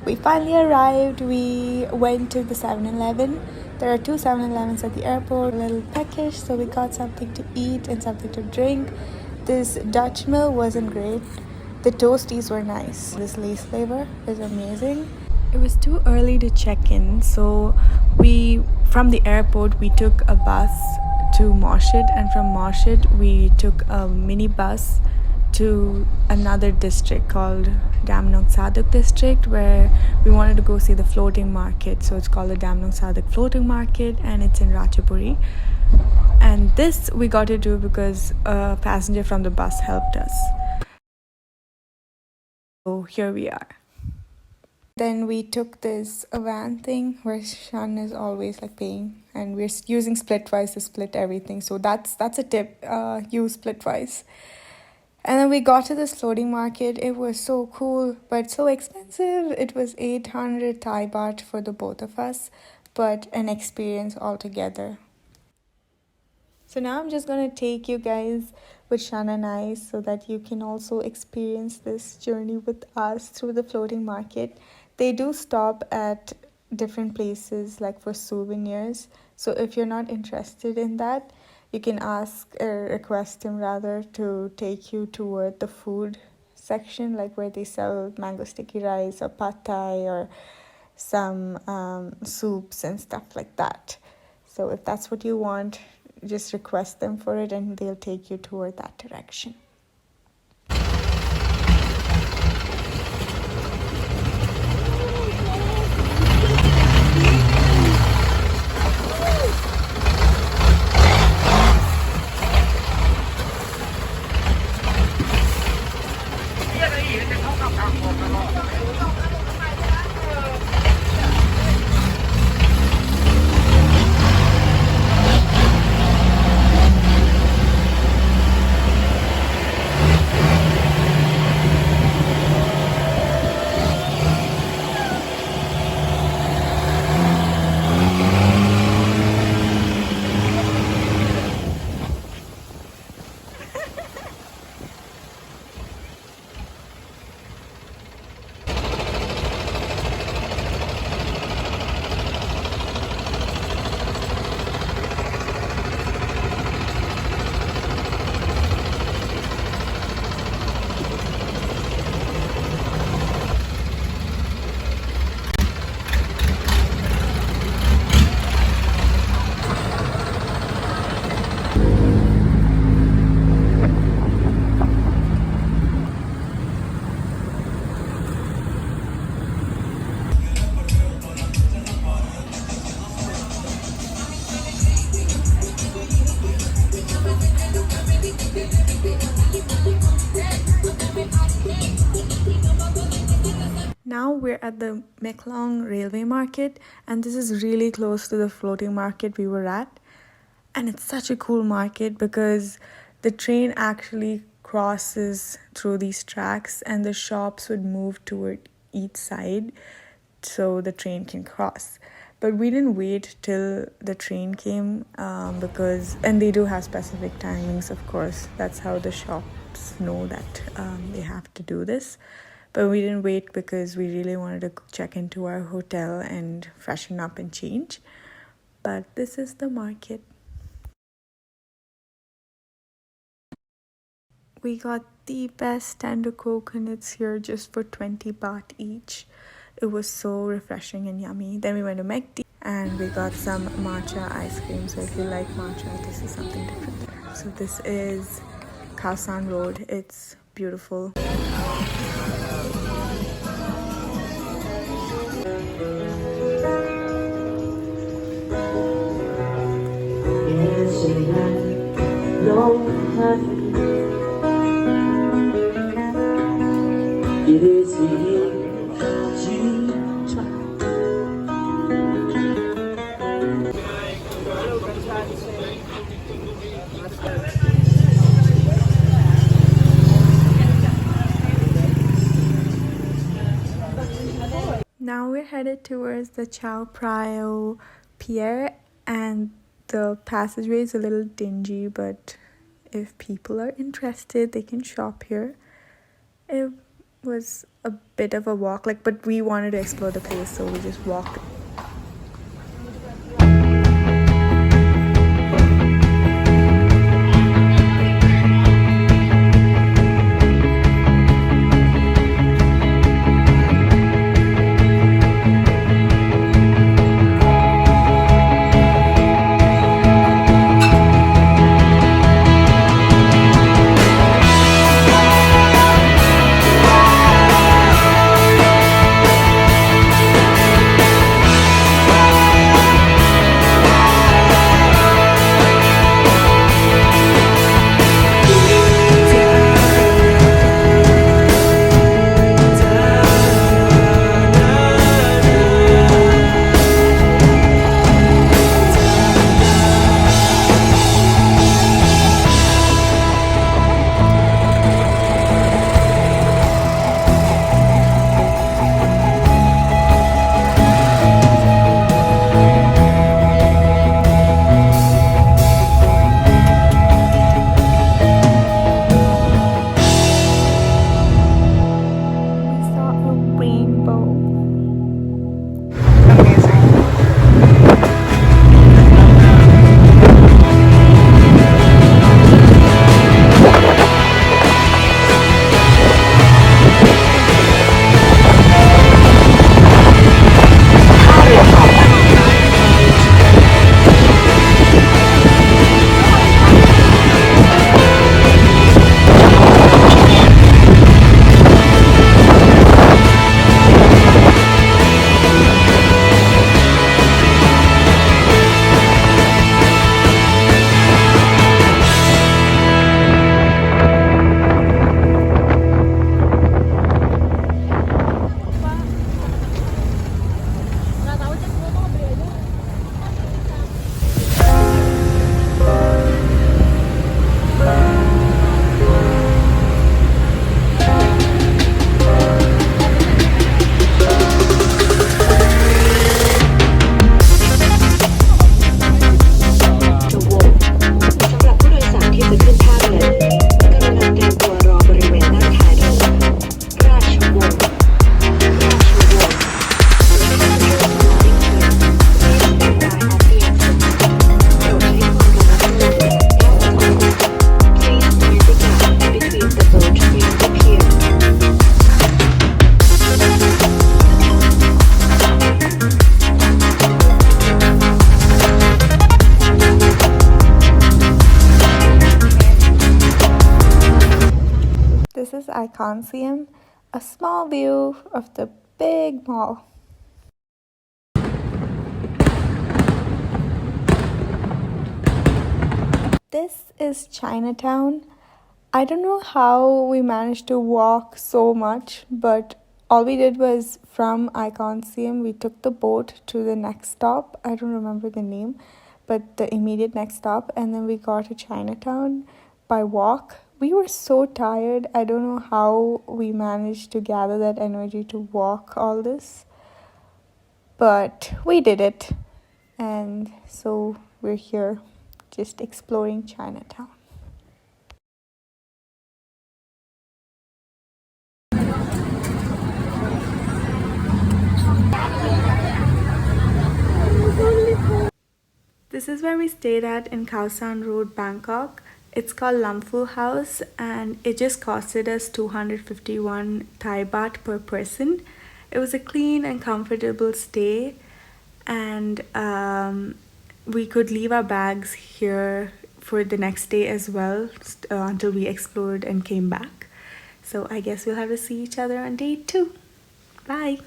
We finally arrived. We went to the 7-Eleven. There are two 7-Elevens at the airport. A little peckish, so we got something to eat and something to drink. This Dutch mill wasn't great. The toasties were nice. This lace flavor is amazing. It was too early to check in, so from the airport we took a bus to Morshid, and from Morshid we took a mini bus to another district called Damnong Saduk district, where we wanted to go see the floating market. So it's called the Damnong Saduk floating market, and it's in Ratchaburi. And this we got to do because a passenger from the bus helped us. So here we are. Then we took this van thing where Shan is always like paying, and we're using Splitwise to split everything. So that's a tip. Use Splitwise. And then we got to this floating market. It was so cool, but so expensive. It was 800 Thai baht for the both of us, but an experience altogether. So now I'm just going to take you guys with Shan and I so that you can also experience this journey with us through the floating market. They do stop at different places like for souvenirs. So if you're not interested in that, you can ask or request him rather to take you toward the food section, like where they sell mango sticky rice or pad thai or some soups and stuff like that. So if that's what you want, just request them for it and they'll take you toward that direction. Now we're at the Meklong Railway Market, and this is really close to the floating market we were at. And it's such a cool market because the train actually crosses through these tracks and the shops would move toward each side so the train can cross. But we didn't wait till the train came and they do have specific timings, of course. That's how the shops know that they have to do this. But we didn't wait because we really wanted to check into our hotel and freshen up and change. But this is the market. We got the best tender coconuts here just for 20 baht each. It was so refreshing and yummy. Then we went to McD and we got some matcha ice cream. So if you like matcha, this is something different there. So this is Khaosan Road. It's beautiful. Now we're headed towards the Chao Phraya Pier, and the passageway is a little dingy, but if people are interested, they can shop here. It was a bit of a walk, like, but we wanted to explore the place, so we just walked. This is Iconsium, a small view of the big mall. This is Chinatown. I don't know how we managed to walk so much, but all we did was from Iconsium, we took the boat to the next stop. I don't remember the name, but the immediate next stop, and then we got to Chinatown by walk. We were so tired. I don't know how we managed to gather that energy to walk all this, but we did it. And so we're here just exploring Chinatown. This is where we stayed at in Khaosan Road, Bangkok. It's called Lumpfu House, and it just costed us 251 Thai baht per person. It was a clean and comfortable stay, and we could leave our bags here for the next day as well, until we explored and came back. So I guess we'll have to see each other on day 2. Bye!